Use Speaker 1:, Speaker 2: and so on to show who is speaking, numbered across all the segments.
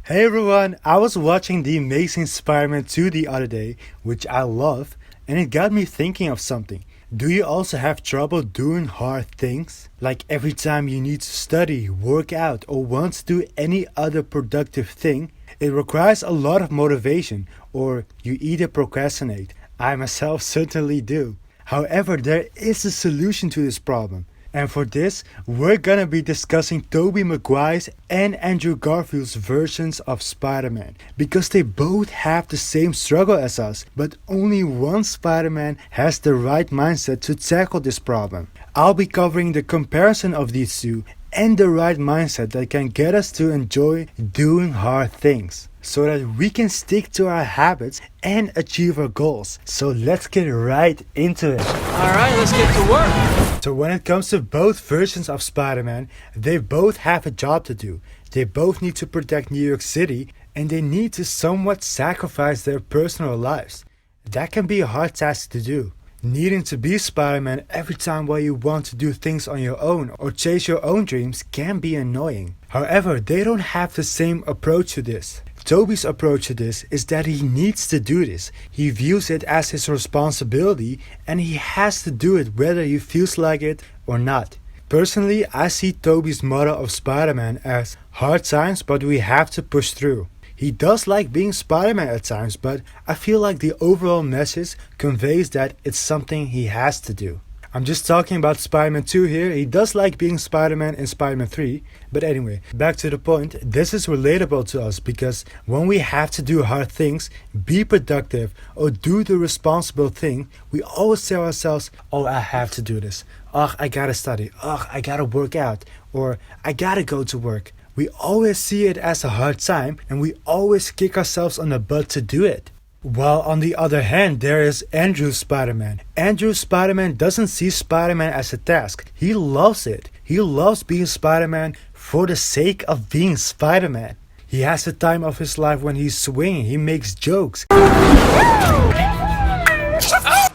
Speaker 1: Hey everyone, I was watching The Amazing Spider-Man 2 the other day, which I love, and it got me thinking of something. Do you also have trouble doing hard things? Like every time you need to study, work out, or want to do any other productive thing, it requires a lot of motivation, or you either procrastinate. I myself certainly do. However, there is a solution to this problem. And for this, we're gonna be discussing Tobey Maguire's and Andrew Garfield's versions of Spider-Man. Because they both have the same struggle as us, but only one Spider-Man has the right mindset to tackle this problem. I'll be covering the comparison of these two and the right mindset that can get us to enjoy doing hard things, so that we can stick to our habits and achieve our goals. So let's get right into it.
Speaker 2: Alright, let's get to work.
Speaker 1: So when it comes to both versions of Spider-Man, they both have a job to do. They both need to protect New York City, and they need to somewhat sacrifice their personal lives. That can be a hard task to do. Needing to be Spider-Man every time while you want to do things on your own or chase your own dreams can be annoying. However, they don't have the same approach to this. Tobey's approach to this is that he needs to do this. He views it as his responsibility and he has to do it whether he feels like it or not. Personally, I see Tobey's motto of Spider-Man as hard times, but we have to push through. He does like being Spider-Man at times, but I feel like the overall message conveys that it's something he has to do. I'm just talking about Spider-Man 2 here. He does like being Spider-Man in Spider-Man 3. But anyway, back to the point. This is relatable to us because when we have to do hard things, be productive, or do the responsible thing, we always tell ourselves, oh, I have to do this. Oh, I gotta study. Oh, I gotta work out. Or I gotta go to work. We always see it as a hard time and we always kick ourselves on the butt to do it. While on the other hand, there is Andrew's Spider-Man. Andrew's Spider-Man doesn't see Spider-Man as a task. He loves it. He loves being Spider-Man for the sake of being Spider-Man. He has the time of his life when he's swinging. He makes jokes.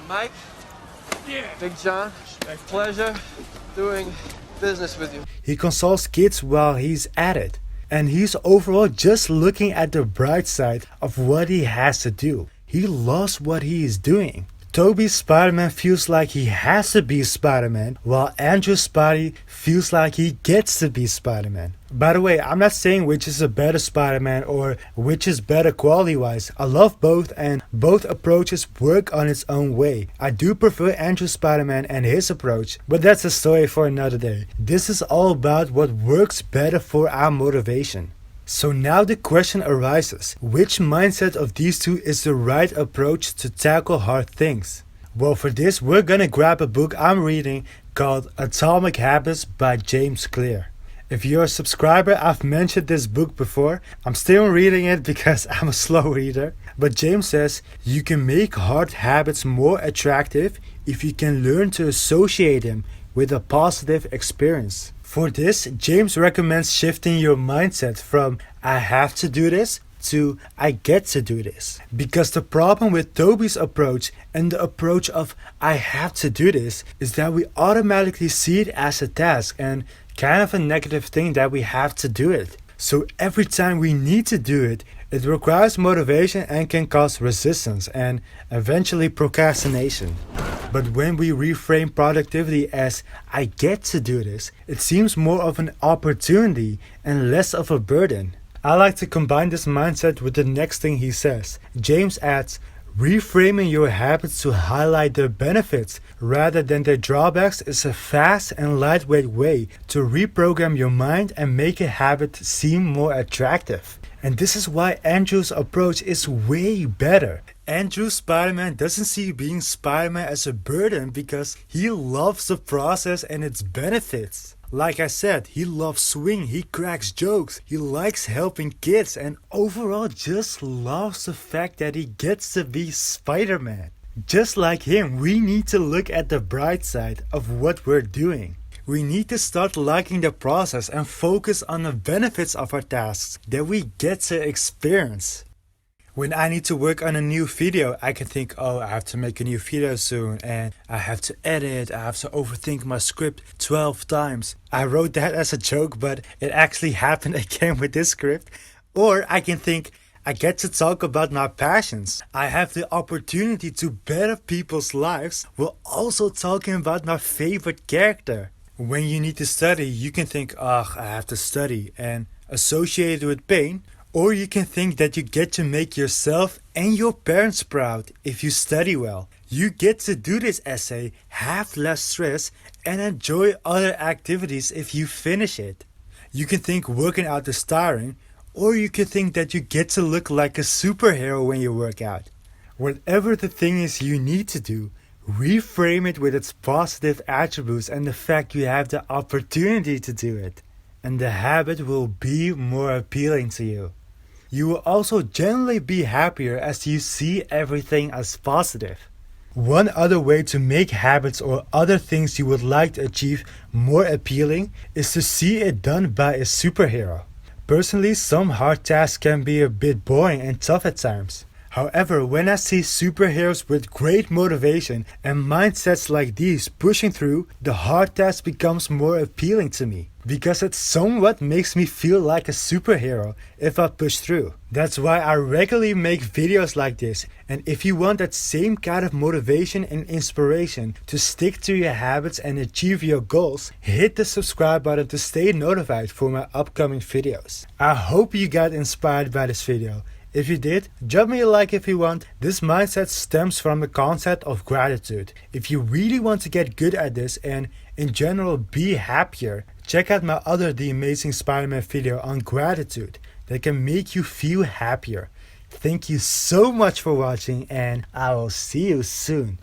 Speaker 2: Mike, Big John, pleasure doing business with you.
Speaker 1: He consults kids while he's at it. And he's overall just looking at the bright side of what he has to do. He loves what he is doing. Tobey's Spider-Man feels like he has to be Spider-Man, while Andrew's Spidey feels like he gets to be Spider-Man. By the way, I'm not saying which is a better Spider-Man or which is better quality-wise. I love both and both approaches work on its own way. I do prefer Andrew's Spider-Man and his approach, but that's a story for another day. This is all about what works better for our motivation. So now the question arises, which mindset of these two is the right approach to tackle hard things? Well, for this we're gonna grab a book I'm reading called Atomic Habits by James Clear. If you're a subscriber, I've mentioned this book before. I'm still reading it because I'm a slow reader. But James says you can make hard habits more attractive if you can learn to associate them with a positive experience. For this, James recommends shifting your mindset from I have to do this to I get to do this. Because the problem with Tobey's approach and the approach of I have to do this is that we automatically see it as a task and kind of a negative thing that we have to do it. So every time we need to do it, it requires motivation and can cause resistance and eventually procrastination. But when we reframe productivity as I get to do this, it seems more of an opportunity and less of a burden. I like to combine this mindset with the next thing he says. James adds, reframing your habits to highlight their benefits rather than their drawbacks is a fast and lightweight way to reprogram your mind and make a habit seem more attractive. And this is why Andrew's approach is way better. Andrew's Spider-Man doesn't see being Spider-Man as a burden because he loves the process and its benefits. Like I said, he loves swing, he cracks jokes, he likes helping kids and overall just loves the fact that he gets to be Spider-Man. Just like him, we need to look at the bright side of what we're doing. We need to start liking the process and focus on the benefits of our tasks that we get to experience. When I need to work on a new video, I can think, oh, I have to make a new video soon and I have to edit, I have to overthink my script 12 times. I wrote that as a joke, but it actually happened again with this script. Or I can think, I get to talk about my passions. I have the opportunity to better people's lives while also talking about my favorite character. When you need to study, you can think, ugh, I have to study and associate it with pain. Or you can think that you get to make yourself and your parents proud if you study well. You get to do this essay, have less stress, and enjoy other activities if you finish it. You can think working out is tiring, or you can think that you get to look like a superhero when you work out. Whatever the thing is you need to do, reframe it with its positive attributes and the fact you have the opportunity to do it. And the habit will be more appealing to you. You will also generally be happier as you see everything as positive. One other way to make habits or other things you would like to achieve more appealing is to see it done by a superhero. Personally, some hard tasks can be a bit boring and tough at times. However, when I see superheroes with great motivation and mindsets like these pushing through, the hard task becomes more appealing to me. Because it somewhat makes me feel like a superhero if I push through. That's why I regularly make videos like this. And if you want that same kind of motivation and inspiration to stick to your habits and achieve your goals, hit the subscribe button to stay notified for my upcoming videos. I hope you got inspired by this video. If you did, drop me a like if you want. This mindset stems from the concept of gratitude. If you really want to get good at this and in general be happier, check out my other The Amazing Spider-Man video on gratitude that can make you feel happier. Thank you so much for watching and I will see you soon.